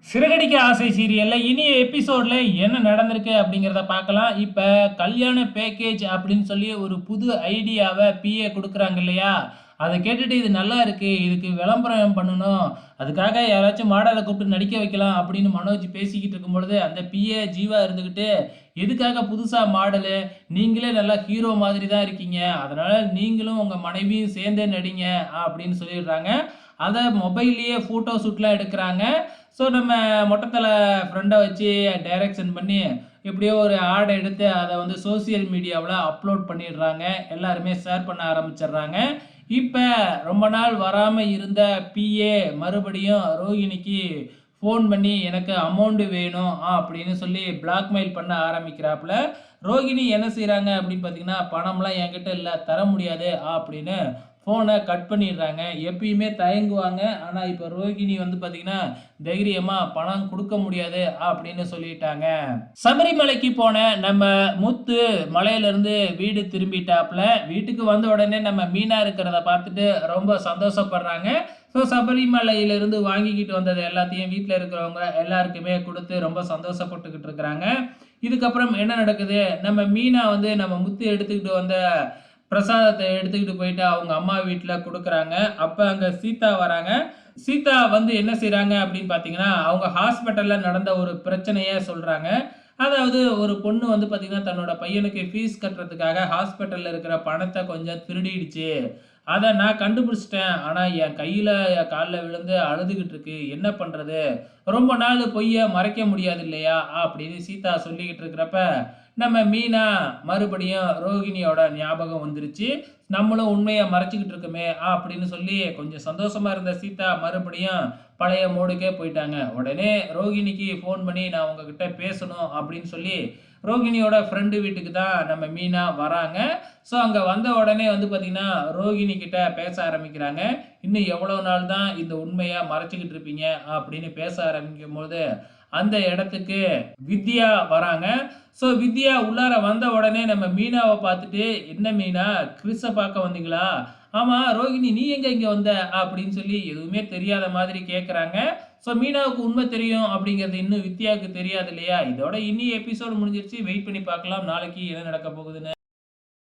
சிறகடிக்க ஆசை சீரியல்ல இனிய எபிசோட்ல என்ன நடந்திருக்கு அப்படிங்கிறத பார்க்கலாம். இப்ப கல்யாண பேக்கேஜ் அப்படின்னு சொல்லி ஒரு புது ஐடியாவ பிஏ குடுக்குறாங்க இல்லையா? அத கேட்டுட்டு இது நல்லா இருக்கு. இதுக்கு விளம்பரம் பண்ணணும். அதுக்காக யாராச்சும் மாடல கூப்பிட்டு நடிக்க வைக்கலாம் அப்படின்னு மனோஜ் பேசிக்கிட்டு இருக்கும்பொழுது, அந்த பிஏ ஜீவா இருந்துகிட்டு, எதுக்காக புதுசா மாடலு? நீங்களே நல்லா ஹீரோ மாதிரி தான் இருக்கீங்க. அதனால நீங்களும் உங்க மனைவியும் சேர்ந்தே நடிங்க அப்படின்னு சொல்லிடுறாங்க. அத மொபைல்லயே ஃபோட்டோ ஷூட்லாம் எடுக்குறாங்க. ஸோ நம்ம மொட்டை தல ஃப்ரெண்ட வச்சு டைரக்ஷன் பண்ணி, எப்படியோ ஒரு ஆட் எடுத்து அத வந்து சோசியல் மீடியாவுல அப்லோட் பண்ணிடுறாங்க. எல்லாருமே ஷேர் பண்ண ஆரம்பிச்சுடுறாங்க. இப்ப ரொம்ப நாள் வராம இருந்த பிஏ மறுபடியும் ரோகிணிக்கு ஃபோன் பண்ணி, "எனக்கு அமௌண்ட் வேணும்" அப்படின்னு சொல்லி பிளாக்மெயில் பண்ண ஆரம்பிக்கிறாப்புல. ரோகிணி என்ன செய்றாங்க அப்படின்னு பார்த்தீங்கன்னா, "பணம்லாம் என்கிட்ட இல்ல, தர முடியாது" அப்படின்னு ஃபோன கட் பண்ணிடுறாங்க. எப்பயுமே தயங்குவாங்க. ஆனா, இப்ப ரோகிணி வந்து பார்த்தீங்கன்னா, தைரியமா பணம் குடுக்க முடியாது அப்படின்னு சொல்லிட்டாங்க. சபரிமலைக்கு போன நம்ம முத்து மலையிலிருந்து வீடு திரும்பிட்டாப்ல. வீட்டுக்கு வந்த உடனே நம்ம மீனா இருக்கிறத பார்த்துட்டு ரொம்ப சந்தோஷப்படுறாங்க. ஸோ சபரிமலையிலிருந்து வாங்கிக்கிட்டு வந்தது எல்லாத்தையும் வீட்ல இருக்கிறவங்க எல்லாருக்குமே குடுத்து ரொம்ப சந்தோஷப்பட்டுக்கிட்டு இருக்கிறாங்க. இதுக்கப்புறம் என்ன நடக்குது? நம்ம மீனா வந்து நம்ம முத்து எடுத்துக்கிட்டு வந்த பிரசாதத்த எடுத்துக்கிட்டு போயிட்டு அவங்க அம்மா வீட்ல குடுக்குறாங்க. அப்ப அங்க சீதா வராங்க. சீதா வந்து என்ன செய்றாங்க அப்படின்னு பார்த்தீங்கன்னா, அவங்க ஹாஸ்பிட்டல்ல நடந்த ஒரு பிரச்சனைய சொல்றாங்க. அதாவது ஒரு பொண்ணு வந்து பார்த்தீங்கன்னா, தன்னோட பையனுக்கு ஃபீஸ் கட்டுறதுக்காக ஹாஸ்பிட்டல்ல இருக்கிற பணத்த கொஞ்சம் திருடிடுச்சு. அத நான் கண்டுபிடிச்சுட்டேன். ஆனா என் கையில, என் கால்ல விழுந்து அழுதுகிட்டு இருக்கு. என்ன பண்றது? ரொம்ப நாள் பொய்ய மறைக்க முடியாது இல்லையா? அப்படின்னு சீதா சொல்லிக்கிட்டு இருக்கிறப்ப, நம்ம மீனா மறுபடியும் ரோகிணியோட ஞாபகம் வந்துருச்சு. நம்மளும் உண்மைய மறைச்சுக்கிட்டு இருக்கோமே! அப்படின்னு சொல்லி கொஞ்சம் சந்தோஷமா இருந்த சீதா மறுபடியும் பழைய மோடுக்கே போயிட்டாங்க. உடனே ரோகிணிக்கு ஃபோன் பண்ணி, "நான் உங்ககிட்ட பேசணும்" அப்படின்னு சொல்லி, ரோகிணியோட ஃப்ரெண்டு வீட்டுக்கு தான் நம்ம மீனா வராங்க. ஸோ அங்க வந்த உடனே வந்து பார்த்தீங்கன்னா, ரோகிணி கிட்ட பேச ஆரம்பிக்கிறாங்க. "இன்னும் எவ்வளோ நாள் தான் இந்த உண்மைய மறைச்சுக்கிட்டு இருப்பீங்க?" அப்படின்னு பேச ஆரம்பிக்கும்போது, அந்த இடத்துக்கு வித்யா வராங்க. ஸோ வித்யா உள்ளார வந்த உடனே நம்ம மீனாவ பார்த்துட்டு, "என்ன மீனா, கிறிஸ பார்க்க வந்தீங்களா? ஆமா ரோகிணி நீ எங்க இங்க வந்த?" அப்படின்னு சொல்லி எதுவுமே தெரியாத மாதிரி கேட்கறாங்க. ஸோ மீனாவுக்கு உண்மை தெரியும் அப்படிங்கிறது இன்னும் வித்யாவுக்கு தெரியாது இல்லையா? இதோட இனி எபிசோட் முடிஞ்சிருச்சு. வெயிட் பண்ணி பார்க்கலாம். நாளைக்கு என்ன நடக்க போகுதுன்னு.